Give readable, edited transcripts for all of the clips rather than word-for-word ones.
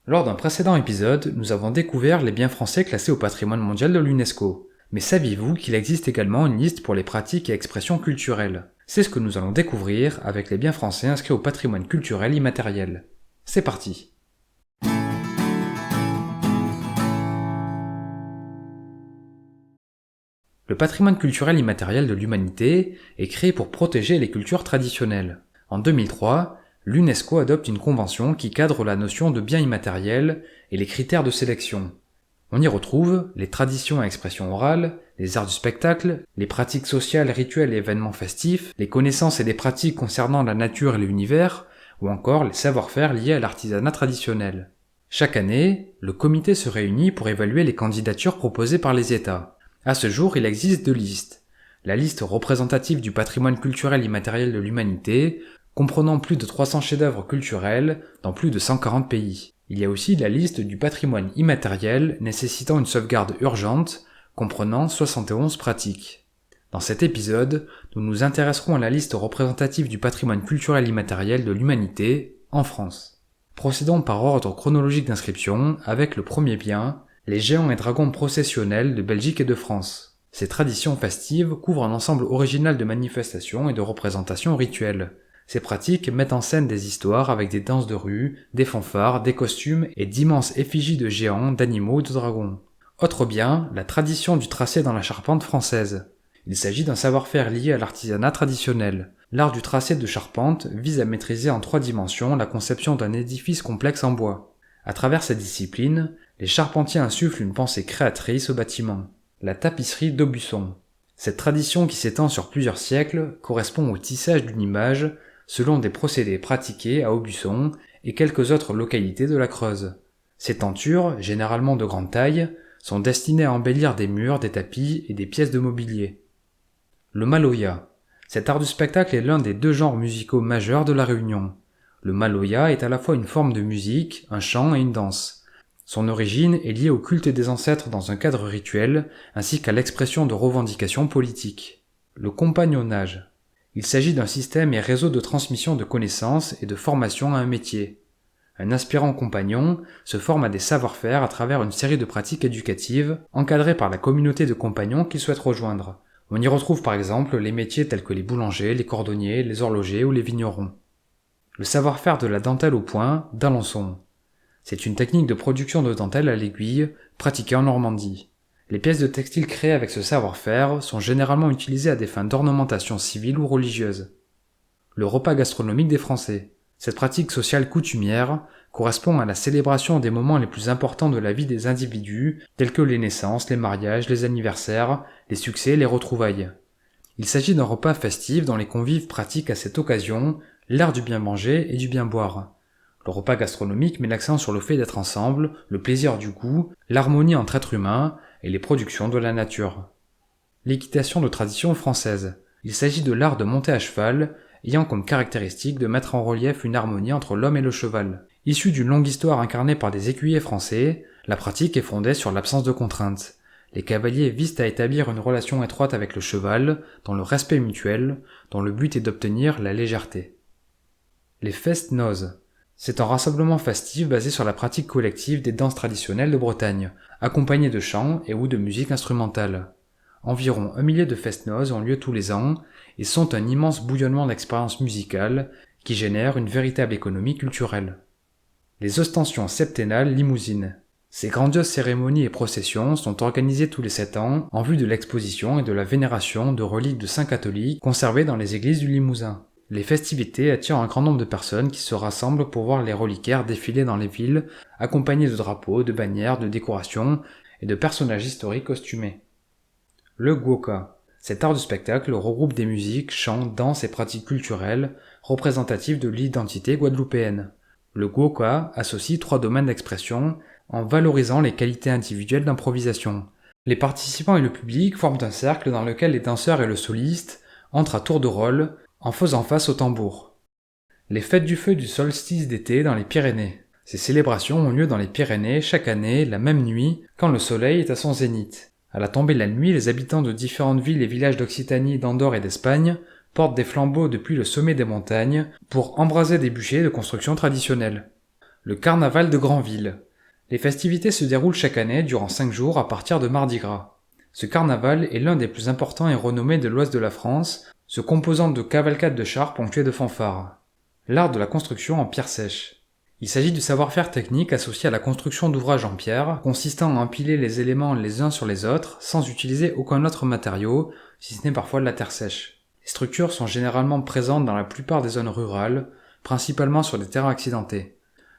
Lors d'un précédent épisode, nous avons découvert les biens français classés au patrimoine mondial de l'UNESCO. Mais saviez-vous qu'il existe également une liste pour les pratiques et expressions culturelles? C'est ce que nous allons découvrir avec les biens français inscrits au patrimoine culturel immatériel. C'est parti! Le patrimoine culturel immatériel de l'humanité est créé pour protéger les cultures traditionnelles. En 2003, l'UNESCO adopte une convention qui cadre la notion de bien immatériel et les critères de sélection. On y retrouve les traditions et expressions orales, les arts du spectacle, les pratiques sociales, rituels et événements festifs, les connaissances et les pratiques concernant la nature et l'univers, ou encore les savoir-faire liés à l'artisanat traditionnel. Chaque année, le comité se réunit pour évaluer les candidatures proposées par les États. À ce jour, il existe deux listes. La liste représentative du patrimoine culturel immatériel de l'humanité, comprenant plus de 300 chefs-d'œuvre culturels dans plus de 140 pays. Il y a aussi la liste du patrimoine immatériel nécessitant une sauvegarde urgente, comprenant 71 pratiques. Dans cet épisode, nous nous intéresserons à la liste représentative du patrimoine culturel immatériel de l'humanité en France. Procédons par ordre chronologique d'inscription avec le premier bien, les géants et dragons processionnels de Belgique et de France. Ces traditions festives couvrent un ensemble original de manifestations et de représentations rituelles. Ces pratiques mettent en scène des histoires avec des danses de rue, des fanfares, des costumes et d'immenses effigies de géants, d'animaux et de dragons. Autre bien, la tradition du tracé dans la charpente française. Il s'agit d'un savoir-faire lié à l'artisanat traditionnel. L'art du tracé de charpente vise à maîtriser en 3 dimensions la conception d'un édifice complexe en bois. À travers cette discipline, les charpentiers insufflent une pensée créatrice au bâtiment. La tapisserie d'Aubusson. Cette tradition qui s'étend sur plusieurs siècles correspond au tissage d'une image selon des procédés pratiqués à Aubusson et quelques autres localités de la Creuse. Ces tentures, généralement de grande taille, sont destinées à embellir des murs, des tapis et des pièces de mobilier. Le maloya. Cet art du spectacle est l'un des 2 genres musicaux majeurs de la Réunion. Le maloya est à la fois une forme de musique, un chant et une danse. Son origine est liée au culte des ancêtres dans un cadre rituel, ainsi qu'à l'expression de revendications politiques. Le compagnonnage. Il s'agit d'un système et réseau de transmission de connaissances et de formation à un métier. Un aspirant compagnon se forme à des savoir-faire à travers une série de pratiques éducatives, encadrées par la communauté de compagnons qu'il souhaite rejoindre. On y retrouve par exemple les métiers tels que les boulangers, les cordonniers, les horlogers ou les vignerons. Le savoir-faire de la dentelle au point, d'Alençon. C'est une technique de production de dentelle à l'aiguille, pratiquée en Normandie. Les pièces de textile créées avec ce savoir-faire sont généralement utilisées à des fins d'ornementation civile ou religieuse. Le repas gastronomique des Français. Cette pratique sociale coutumière correspond à la célébration des moments les plus importants de la vie des individus, tels que les naissances, les mariages, les anniversaires, les succès, les retrouvailles. Il s'agit d'un repas festif dont les convives pratiquent à cette occasion l'art du bien manger et du bien boire. Le repas gastronomique met l'accent sur le fait d'être ensemble, le plaisir du goût, l'harmonie entre êtres humains et les productions de la nature. L'équitation de tradition française. Il s'agit de l'art de monter à cheval, ayant comme caractéristique de mettre en relief une harmonie entre l'homme et le cheval. Issue d'une longue histoire incarnée par des écuyers français, la pratique est fondée sur l'absence de contraintes. Les cavaliers visent à établir une relation étroite avec le cheval, dans le respect mutuel, dont le but est d'obtenir la légèreté. Les fest-noz. C'est un rassemblement festif basé sur la pratique collective des danses traditionnelles de Bretagne, accompagnées de chants et ou de musique instrumentale. Environ 1 millier de fest-noz ont lieu tous les ans et sont un immense bouillonnement d'expériences musicales qui génèrent une véritable économie culturelle. Les ostensions septennales limousines. Ces grandioses cérémonies et processions sont organisées tous les 7 ans en vue de l'exposition et de la vénération de reliques de saints catholiques conservées dans les églises du Limousin. Les festivités attirent un grand nombre de personnes qui se rassemblent pour voir les reliquaires défiler dans les villes, accompagnés de drapeaux, de bannières, de décorations et de personnages historiques costumés. Le guoka. Cet art du spectacle regroupe des musiques, chants, danses et pratiques culturelles représentatives de l'identité guadeloupéenne. Le guoka associe 3 domaines d'expression en valorisant les qualités individuelles d'improvisation. Les participants et le public forment un cercle dans lequel les danseurs et le soliste entrent à tour de rôle en faisant face au tambour. Les fêtes du feu du solstice d'été dans les Pyrénées. Ces célébrations ont lieu dans les Pyrénées chaque année, la même nuit, quand le soleil est à son zénith. À la tombée de la nuit, les habitants de différentes villes et villages d'Occitanie, d'Andorre et d'Espagne portent des flambeaux depuis le sommet des montagnes pour embraser des bûchers de construction traditionnelle. Le carnaval de Granville. Les festivités se déroulent chaque année durant 5 jours à partir de Mardi Gras. Ce carnaval est l'un des plus importants et renommés de l'ouest de la France, se composant de cavalcades de chars ponctuées de fanfares. L'art de la construction en pierre sèche. Il s'agit du savoir-faire technique associé à la construction d'ouvrages en pierre, consistant à empiler les éléments les uns sur les autres sans utiliser aucun autre matériau, si ce n'est parfois de la terre sèche. Les structures sont généralement présentes dans la plupart des zones rurales, principalement sur des terrains accidentés.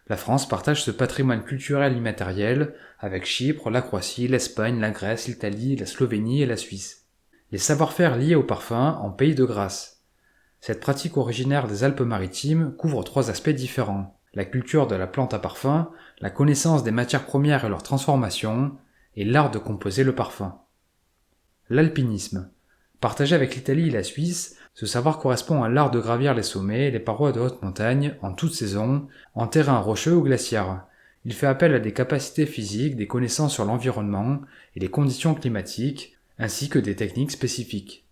La France partage ce patrimoine culturel immatériel avec Chypre, la Croatie, l'Espagne, la Grèce, l'Italie, la Slovénie et la Suisse. Les savoir-faire liés au parfum en Pays de Grâce. Cette pratique originaire des Alpes-Maritimes couvre 3 aspects différents. La culture de la plante à parfum, la connaissance des matières premières et leur transformation, et l'art de composer le parfum. L'alpinisme. Partagé avec l'Italie et la Suisse, ce savoir correspond à l'art de gravir les sommets et les parois de haute montagne, en toute saison, en terrain rocheux ou glaciaire. Il fait appel à des capacités physiques, des connaissances sur l'environnement et les conditions climatiques, ainsi que des techniques spécifiques.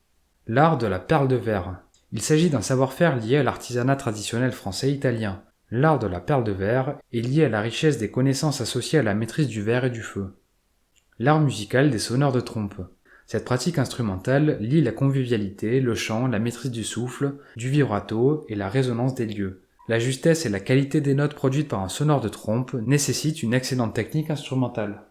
L'art de la perle de verre. Il s'agit d'un savoir-faire lié à l'artisanat traditionnel français et italien. L'art de la perle de verre est lié à la richesse des connaissances associées à la maîtrise du verre et du feu. L'art musical des sonneurs de trompe. Cette pratique instrumentale lie la convivialité, le chant, la maîtrise du souffle, du vibrato et la résonance des lieux. La justesse et la qualité des notes produites par un sonneur de trompe nécessitent une excellente technique instrumentale.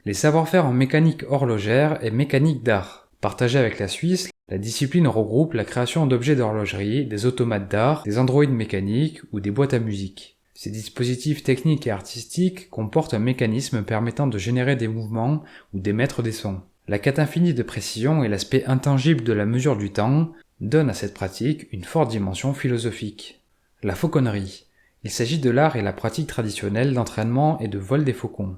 Les savoir-faire en mécanique horlogère et mécanique d'art. Partagée avec la Suisse, la discipline regroupe la création d'objets d'horlogerie, des automates d'art, des androïdes mécaniques ou des boîtes à musique. Ces dispositifs techniques et artistiques comportent un mécanisme permettant de générer des mouvements ou d'émettre des sons. La quête infinie de précision et l'aspect intangible de la mesure du temps donnent à cette pratique une forte dimension philosophique. La fauconnerie. Il s'agit de l'art et la pratique traditionnelle d'entraînement et de vol des faucons.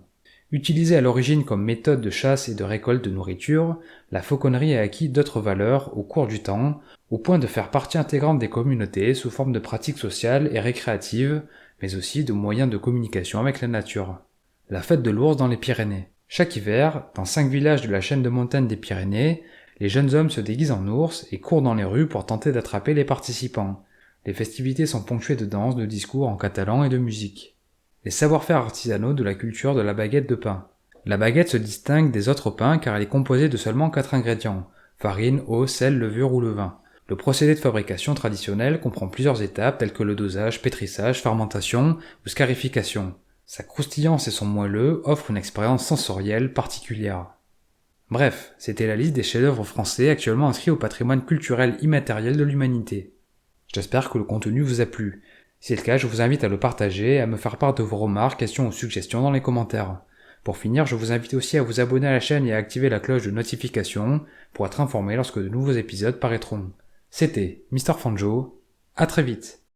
Utilisée à l'origine comme méthode de chasse et de récolte de nourriture, la fauconnerie a acquis d'autres valeurs au cours du temps, au point de faire partie intégrante des communautés sous forme de pratiques sociales et récréatives, mais aussi de moyens de communication avec la nature. La fête de l'ours dans les Pyrénées. Chaque hiver, dans 5 villages de la chaîne de montagnes des Pyrénées, les jeunes hommes se déguisent en ours et courent dans les rues pour tenter d'attraper les participants. Les festivités sont ponctuées de danses, de discours en catalan et de musique. Les savoir-faire artisanaux de la culture de la baguette de pain. La baguette se distingue des autres pains car elle est composée de seulement 4 ingrédients, farine, eau, sel, levure ou levain. Le procédé de fabrication traditionnel comprend plusieurs étapes telles que le dosage, pétrissage, fermentation ou scarification. Sa croustillance et son moelleux offrent une expérience sensorielle particulière. Bref, c'était la liste des chefs-d'œuvre français actuellement inscrits au patrimoine culturel immatériel de l'humanité. J'espère que le contenu vous a plu. Si c'est le cas, je vous invite à le partager et à me faire part de vos remarques, questions ou suggestions dans les commentaires. Pour finir, je vous invite aussi à vous abonner à la chaîne et à activer la cloche de notification pour être informé lorsque de nouveaux épisodes paraîtront. C'était Mr. Fanjo, à très vite.